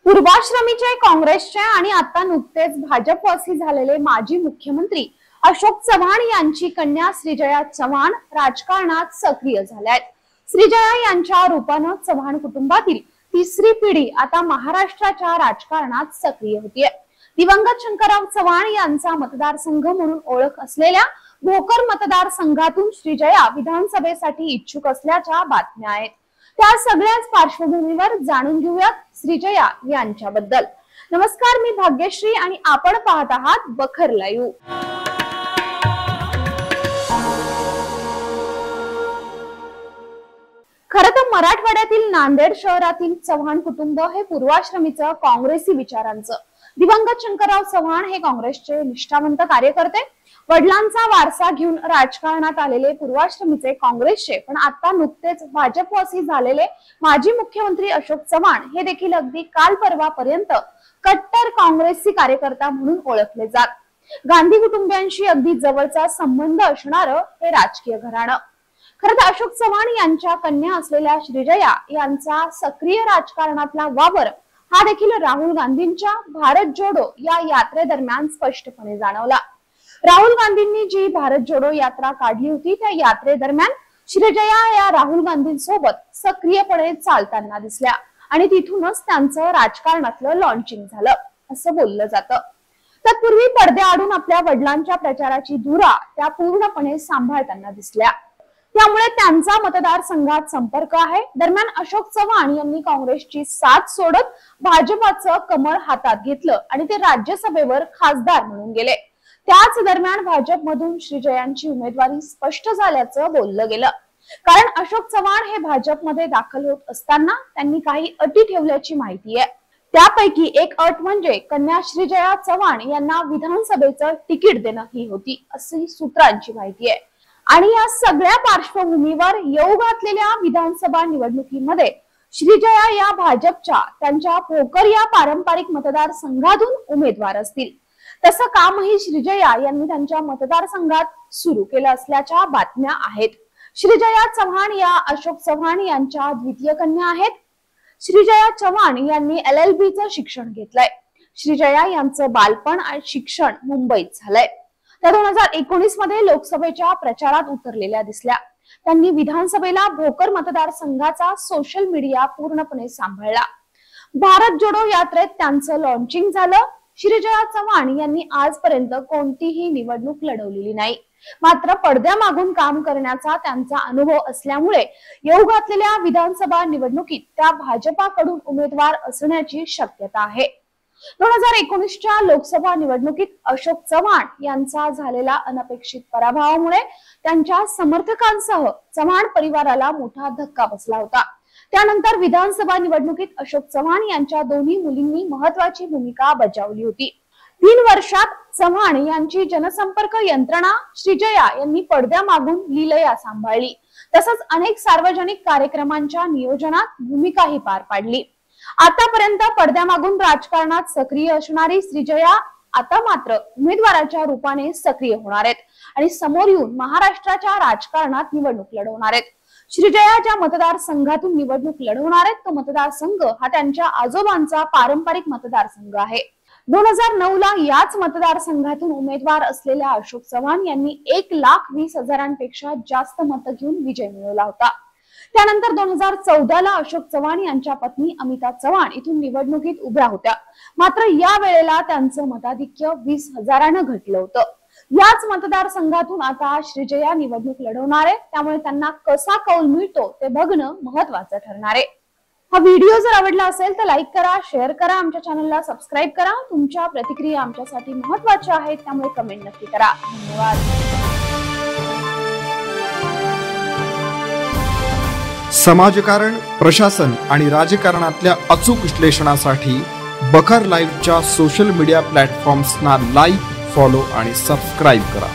पूर्वाश्रमीचे काँग्रेसचे आणि आता नुकतेच भाजपवासी झालेले माजी मुख्यमंत्री अशोक चव्हाण यांची कन्या श्रीजया चव्हाण राजकारणात सक्रिय झाल्या आहेत। श्रीजया यांच्या रूपाने चव्हाण कुटुंबातील तिसरी पिढी आता महाराष्ट्राच्या राजकारणात सक्रिय होतीये। दिवंगत शंकरराव चव्हाण यांचा मतदारसंघ म्हणून ओळख असलेल्या भोकर मतदारसंघातून श्रीजया विधानसभेसाठी इच्छुक असल्याच्या बातम्या आहेत। त्या सगळ्याच पार्श्वभूमीवर जाणून घेऊयात श्रीजया यांच्याबद्दल। नमस्कार, मी भाग्यश्री आणि आपण पाहत आहात बखर लाईव्ह। खरं तर मराठवाड्यातील नांदेड शहरातील चव्हाण कुटुंब हे पूर्वाश्रमीचं काँग्रेसी विचारांचं। दिवंगत शंकरराव चव्हाण हे काँग्रेसचे निष्ठावंत कार्यकर्ते, वडिलांचा वारसा घेऊन राजकारणात आलेले पूर्वाश्रमीचे काँग्रेसचे पण आता नुकतेच भाजपवासी झालेले माजी मुख्यमंत्री अशोक चव्हाण हे देखील अगदी काल परवापर्यंत कट्टर काँग्रेसी कार्यकर्ता म्हणून ओळखले जात। गांधी कुटुंबियांशी अगदी जवळचा संबंध असणारं हे राजकीय घराणं। खरं तर अशोक चव्हाण यांच्या कन्या असलेल्या श्रीजया यांचा सक्रिय राजकारणातला वावर हा देखील राहुल गांधींच्या भारत जोडो या यात्रेदरम्यान स्पष्टपणे जाणवला। राहुल गांधींनी जी भारत जोडो यात्रा काढली होती त्या यात्रेदरम्यान श्रीजया या राहुल गांधींसोबत सक्रियपणे चालताना दिसल्या आणि तिथूनच त्यांचं राजकारणातलं लॉन्चिंग झालं असं बोललं जातं। तत्पूर्वी पडद्याआडून आपल्या वडिलांच्या प्रचाराची धुरा त्या पूर्णपणे सांभाळताना दिसल्या, त्यामुळे त्यांचा मतदारसंघात संपर्क आहे। दरम्यान अशोक चव्हाण यांनी काँग्रेसची साथ सोडत भाजपाचं कमळ हातात घेतलं आणि ते राज्यसभेवर खासदार म्हणून गेले। त्याच दरम्यान भाजपमधून श्रीजयांची उमेदवारी स्पष्ट झाल्याचं बोललं गेलं, कारण अशोक चव्हाण हे भाजपमध्ये दाखल होत असताना त्यांनी काही अटी ठेवल्याची माहिती आहे। त्यापैकी एक अट म्हणजे कन्या श्रीजया चव्हाण यांना विधानसभेचं तिकीट देणं ही होती, अशी सूत्रांची माहिती आहे। आणि या सगळ्या पार्श्वभूमीवर येऊ घातलेल्या विधानसभा निवडणुकीमध्ये श्रीजया या भाजपच्या त्यांच्या भोकर या पारंपरिक मतदारसंघातून उमेदवार असतील। तसं कामही श्रीजया यांनी त्यांच्या मतदारसंघात सुरू केलं असल्याच्या बातम्या आहेत। श्रीजया चव्हाण या अशोक चव्हाण यांच्या द्वितीय कन्या आहेत। श्रीजया चव्हाण यांनी LLB चं शिक्षण घेतलंय। श्रीजया यांचं बालपण आणि शिक्षण मुंबईत झालंय। त्या 2019 मध्ये लोकसभेच्या प्रचारात उतरलेल्या दिसल्या। त्यांनी विधानसभेला भोकर मतदारसंघाचा सोशल मीडिया पूर्णपणे सांभाळला। भारत जोडो यात्रेत त्यांचं लॉन्चिंग झालं। श्रीजया चव्हाण यांनी आजपर्यंत कोणतीही निवडणूक लढवलेली नाही, मात्र पडद्यामागून काम करण्याचा त्यांचा अनुभव असल्यामुळे येऊ घातलेल्या विधानसभा निवडणुकीत त्या भाजपाकडून उमेदवार असण्याची शक्यता आहे। 2019च्या लोकसभा निवडणुकीत अशोक चव्हाण यांचा झालेला अनपेक्षित पराभवामुळे त्यांच्या समर्थकांसह चव्हाण परिवाराला मोठा धक्का बसला होता। त्यानंतर विधानसभा निवडणुकीत अशोक चव्हाण यांच्या दोन्ही मुलींनी महत्त्वाची भूमिका बजावली होती। 3 वर्षात चव्हाण यांची जनसंपर्क यंत्रणा श्रीजया यांनी पडद्यामागून लीलया सांभाळली, तसंच अनेक सार्वजनिक कार्यक्रमांच्या नियोजनात भूमिकाही पार पाडली। आतापर्यंत पडद्यामागून राजकारणात सक्रिय असणारी श्रीजया आता मात्र उमेदवाराच्या रूपाने सक्रिय होणार आहेत आणि समोर येऊन महाराष्ट्राच्या राजकारणात निवडणूक लढवणार आहेत। श्रीजया ज्या मतदारसंघातून निवडणूक लढवणार आहेत तो मतदारसंघ हा त्यांच्या आजोबांचा पारंपरिक मतदारसंघ आहे। 2009 ला याच मतदारसंघातून उमेदवार असलेल्या अशोक चव्हाण यांनी 1,20,000पेक्षा जास्त मतं घेऊन विजय मिळवला होता। त्यानंतर 2014 ला अशोक चव्हाण यांच्या पत्नी अमिता चव्हाण इथून निवडणुकीत उभ्या होत्या, मात्र या वेळेला त्यांचं मताधिक्य 20,000ने घटलं होतं। याच मतदारसंघातून आता श्रीजया निवडणूक लढवणार आहे, त्यामुळे त्यांना कसा कौल मिळतो ते बघणं महत्त्वाचं ठरणार आहे। हा व्हिडिओ जर आवडला असेल तर लाईक करा, शेअर करा, आमच्या चॅनलला सबस्क्राईब करा। तुमच्या प्रतिक्रिया आमच्यासाठी महत्त्वाच्या आहेत, त्यामुळे कमेंट नक्की करा। धन्यवाद। समाजकारण, प्रशासन आणि राजकारणातल्या अचूक विश्लेषणासाठी बखर लाईव्हच्या सोशल मीडिया प्लॅटफॉर्म्सना लाईक, फॉलो आणि सबस्क्राईब करा।